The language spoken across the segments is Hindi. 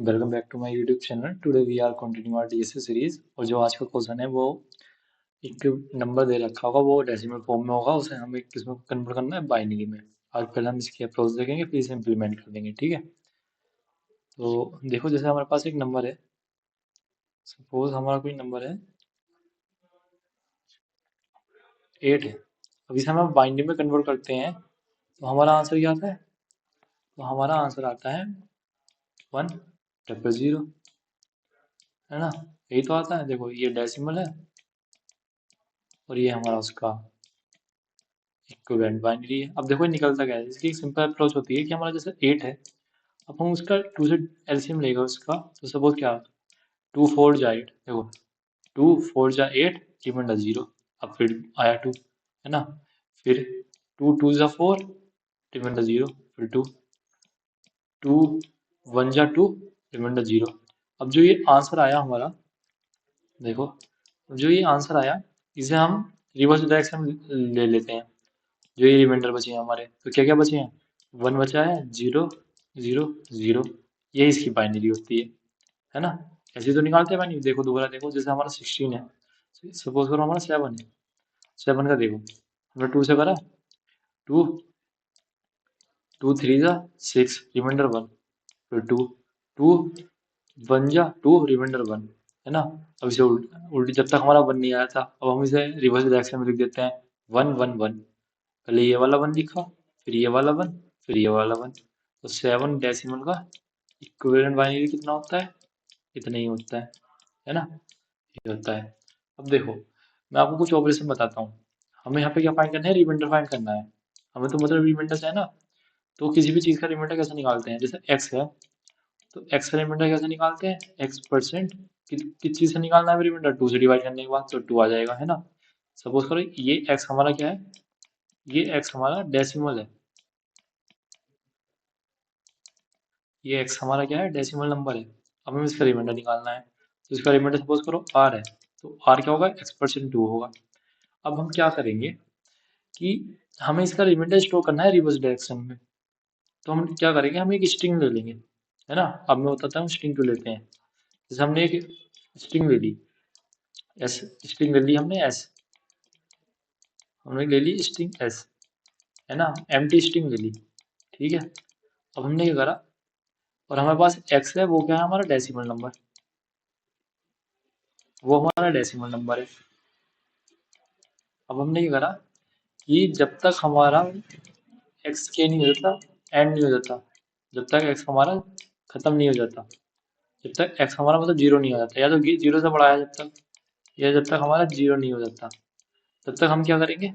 Welcome back to my YouTube channel. Today we are continue our DSA series. और जो आज का क्वेश्चन है वो एक नंबर दे रखा होगा, वो डेसिमल फॉर्म में होगा, उसे हमें किसमें कन्वर्ट करना है, बाइनरी में। आज पहले हम इसकी अप्रोच देखेंगे, फिर इसे इम्प्लीमेंट कर देंगे, ठीक है। तो देखो, जैसे हमारे पास एक नंबर है, सपोज हमारा कोई नंबर है 8 है। अब इसे हम बाइनरी में कन्वर्ट करते हैं तो हमारा आंसर क्या आता है? तो हमारा आंसर आता है 100, है ना। यही तो आता है। देखो, ये डेसिमल है और ये हमारा उसका इक्विवेलेंट बाइनरी है। अब देखो ये निकलता क्या है, इसकी एक सिंपल अप्रोच होती है कि हमारा जैसे 8 है, अब हम उसका 2 से एलसीएम लेगा उसका। तो सपोज क्या, 2 4 जा 8, देखो 2 4 जा 8, रिमाइंडर 0। अब फिर आया 2, है ना। फिर 2 2 जा 4, रिमाइंडर 0। फिर 2 2 1 जा 2, रिमाइंडर 0। अब जो ये आंसर आया हमारा, देखो जो ये आंसर आया, इसे हम रिवर्स डायरेक्शन ले लेते हैं। जो ये रिमाइंडर बचे हैं हमारे, तो क्या क्या बचे हैं, 1 बचा है, 0 0 0। ये इसकी बाइनरी होती है ना। ऐसे तो निकालते हैं बाइनरी। देखो दोबारा देखो, जैसे हमारा 16 है, सपोज करो हमारा 7 है। 7 का देखो, हमने 2 से करा, 2 2 3 जा 6, रिमाइंडर 1। फिर 2 2 1 जा 2, रिमाइंडर 1, है ना। अब इसे उल्टी जब तक हमारा 1 नहीं आया था, अब हम इसे रिवर्स डायरेक्शन में लिख देते हैं। 1 1 1, पहले ये वाला 1 लिखा, फिर ये वाला 1, फिर ये वाला 1। तो 7 डेसिमल का इक्विवेलेंट बाइनरी कितना होता है? इतना ही होता है ना। ये होता है। अब देखो, मैं आपको कुछ ऑपरेशन बताता हूँ। हमें यहाँ पे क्या फाइंड करना है, रिमाइंडर फाइंड करना है। हमें तो मतलब रिमाइंडर है ना। तो किसी भी चीज़ का रिमाइंडर कैसे निकालते हैं, जैसे एक्स है, तो एक्स का रिमाइंडर कैसे निकालते हैं, एक्स परसेंट किस चीज़ से निकालना है रिमाइंडर, 2 से डिवाइड करने के बाद तो 2 आ जाएगा, है ना। सपोज करो ये एक्स हमारा क्या है, ये एक्स हमारा डेसिमल है, ये एक्स हमारा क्या है, डेसिमल नंबर है। अब हमें इसका रिमाइंडर निकालना है। तो इसका रिमाइंडर सपोज करो आर है, तो आर क्या होगा, एक्स परसेंट 2 होगा। अब हम क्या करेंगे कि हमें इसका रिमाइंडर स्टोर करना है रिवर्स डायरेक्शन में। तो हम क्या करेंगे, हम एक स्ट्रिंग ले लेंगे, है ना। अब मैं बताता हूँ स्ट्रिंग क्यों लेते हैं। जैसे हमने एक स्ट्रिंग ले ली, एस स्ट्रिंग ले ली हमने, एस हमने ले ली स्ट्रिंग एस, है ना, एम्प्टी स्ट्रिंग ले ली, ठीक है। अब हमने क्या करा, और हमारे पास एक्स है, वो क्या है, हमारा डेसिमल नंबर, वो हमारा डेसिमल नंबर है। अब हमने क्या करा कि जब तक हमारा एक्स के नहीं हो जाता, एंड नहीं हो जाता, जब तक एक्स हमारा खत्म नहीं हो जाता, जब तक एक्स हमारा मतलब जीरो नहीं हो जाता, या तो जीरो से बड़ा है जब तक, या जब तक हमारा जीरो नहीं हो जाता, तब तक हम क्या करेंगे,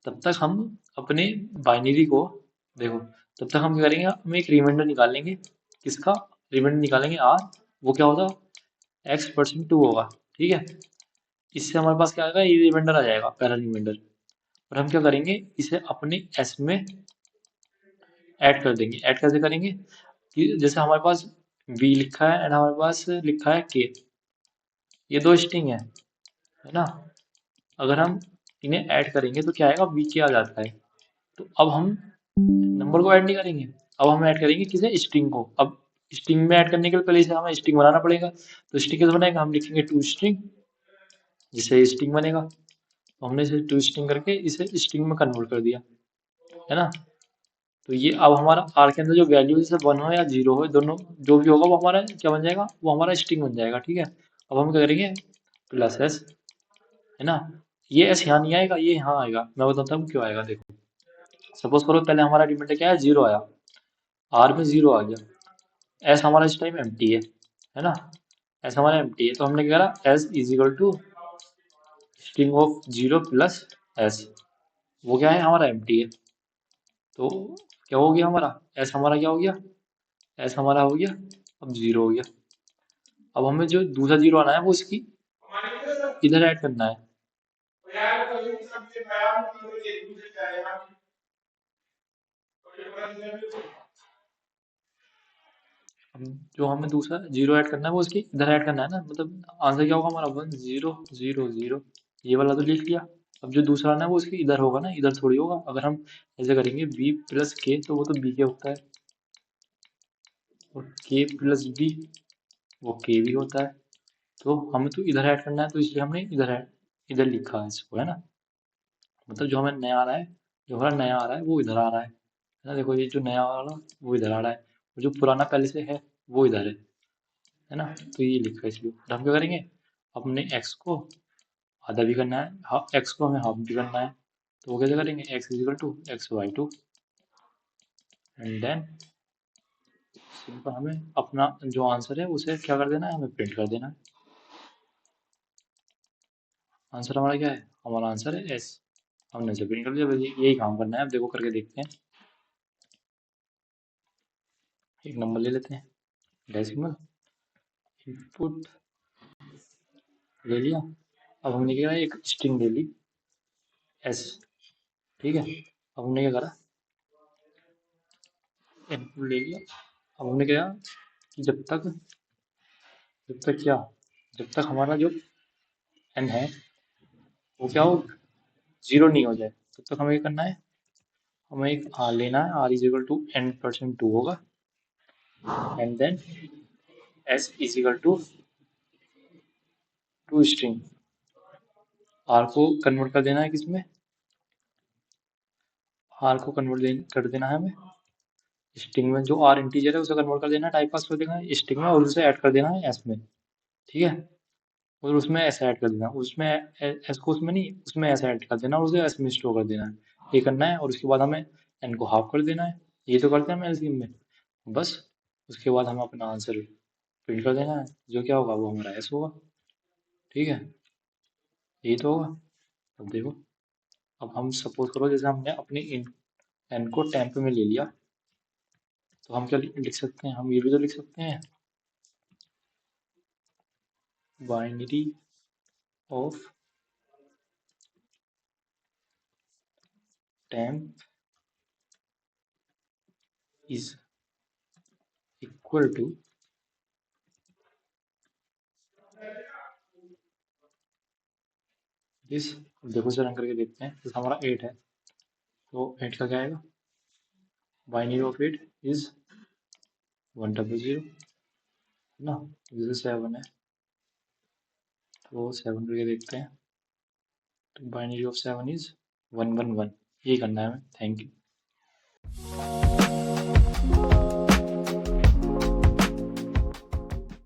तब तक हम अपने बाइनरी को, देखो तब तक हम क्या करेंगे, हम एक रिमाइंडर निकालेंगे। किसका रिमाइंडर निकालेंगे, आर। वो क्या होगा, एक्स परसेंट 2 होगा, ठीक है। इससे हमारे पास क्या आएगा, ये रिमाइंडर आ जाएगा, पहला रिमाइंडर। और हम क्या करेंगे, इसे अपने एस में ऐड कर देंगे। ऐड कैसे करेंगे कि जैसे हमारे पास वी लिखा है एंड हमारे पास लिखा है के, ये दो स्ट्रिंग है ना। अगर हम इन्हें ऐड करेंगे तो क्या आएगा, वी के आ जाता है। तो अब हम नंबर को ऐड नहीं करेंगे, अब हम ऐड करेंगे किसे, स्ट्रिंग को। अब स्ट्रिंग में ऐड करने के लिए पहले इसे हमें स्ट्रिंग बनाना पड़ेगा। तो स्ट्रिंग कैसे बनाएगा, हम लिखेंगे टू स्ट्रिंग, जिससे स्ट्रिंग बनेगा। तो हमने इसे टू स्ट्रिंग करके इसे स्ट्रिंग में कन्वर्ट कर दिया, है ना। तो ये अब हमारा आर के अंदर जो वैल्यू जैसे 1 हो या 0 हो, दोनों जो भी होगा वो हमारा क्या बन जाएगा, वो हमारा स्ट्रिंग बन जाएगा, ठीक है। अब हम क्या करेंगे, प्लस एस, है ना। ये एस यहाँ नहीं आएगा, ये यहाँ आएगा। मैं बताता हूँ क्यों आएगा, देखो सपोज करो पहले हमारा डिमेंड क्या है, 0 आया, आर में 0 आ गया, एस हमारा इस टाइम एम्प्टी है ना। एस हमारा एम्प्टी है, तो हमने क्या करा, S is equal to string of 0 plus S, वो क्या है, हमारा एम्प्टी है। तो क्या हो गया हमारा, एस हमारा क्या हो गया, एस हमारा हो गया अब 0 हो गया। अब हमें जो दूसरा 0 आना है वो इसकी इधर ऐड करना है। जो हमें दूसरा 0 ऐड करना है वो इसकी इधर ऐड करना है ना। मतलब आंसर क्या होगा हमारा, 1 0 0 0। ये वाला तो लिख लिया। अब जो दूसरा आना है वो इसके इधर होगा ना, इधर थोड़ी होगा। अगर हम ऐसे करेंगे बी प्लस के, तो वो तो बी के होता है। और k प्लस b वो k भी होता है। तो हमें तो इधर ऐड करना है, तो इसलिए हमने इधर लिखा है इसको, है ना। मतलब जो हमें नया आ रहा है, जो हमारा नया आ रहा है वो इधर आ रहा है ना। देखो ये जो नया वाला वो इधर आ रहा है, और जो पुराना पहले से है वो इधर है ना। तो ये लिखा है इसलिए। फिर हम क्या करेंगे, अपने x को आधा भी करना है, x को हमें हाफ भी करना है। तो वो कैसे करेंगे, x is equal to X by two, and then simple हमें अपना जो आंसर है उसे क्या कर देना है, हमें प्रिंट कर देना है। आंसर हमारा क्या है, हमारा आंसर है s। हमने इसे प्रिंट कर दिया। यही काम करना है। अब देखो करके देखते हैं। एक नंबर ले लेते हैं, डेसिमल इनपुट ले लिया। अब हमने क्या करा, एक स्ट्रिंग ले ली s, ठीक है। अब हमने क्या करा, इनपुट ले लिया। अब हमने क्या कि जब तक क्या, जब तक हमारा जो n है वो क्या हो, 0 नहीं हो जाए, तब तक हमें क्या करना है, हमें एक r लेना है। r is equal to n%2 होगा, and then s is equal to to string. r को कन्वर्ट कर देना है किसमें, r को कन्वर्ट कर देना है हमें स्ट्रिंग में। जो r इंटीजर है उसे कन्वर्ट कर देना है, टाइप पास कर देना है स्ट्रिंग में, और उसे ऐड कर देना है s में, ठीक है। और उसमें ऐसा ऐड कर देना, उसमें एस को उसमें नहीं, उसमें ऐसा ऐड कर देना और उसे एस में स्टोर कर देना है। ये करना है, और उसके बाद हमें एन को हाफ कर देना है। ये तो करते हैं हम एलसीएम में, बस। उसके बाद हमें अपना आंसर प्रिंट कर देना है, जो क्या होगा वो हमारा एस होगा, ठीक है। यही तो होगा। अब देखो, अब हम सपोज करो जैसे हमने अपनी एन को टेम्प में ले लिया, तो हम क्या लिख सकते हैं, हम ये भी तो लिख सकते हैं, binary of temp is equal to this. देखो से रन करके देखते हैं। जैसे हमारा 8 है, तो 8 का क्या आएगा, बाइनरी ऑफ 8 इज 100, है ना। जैसे 7 है, तो 7 करके देखते हैं, तो बाइनरी ऑफ 7 इज 111। यही करना है हमें। Thank you.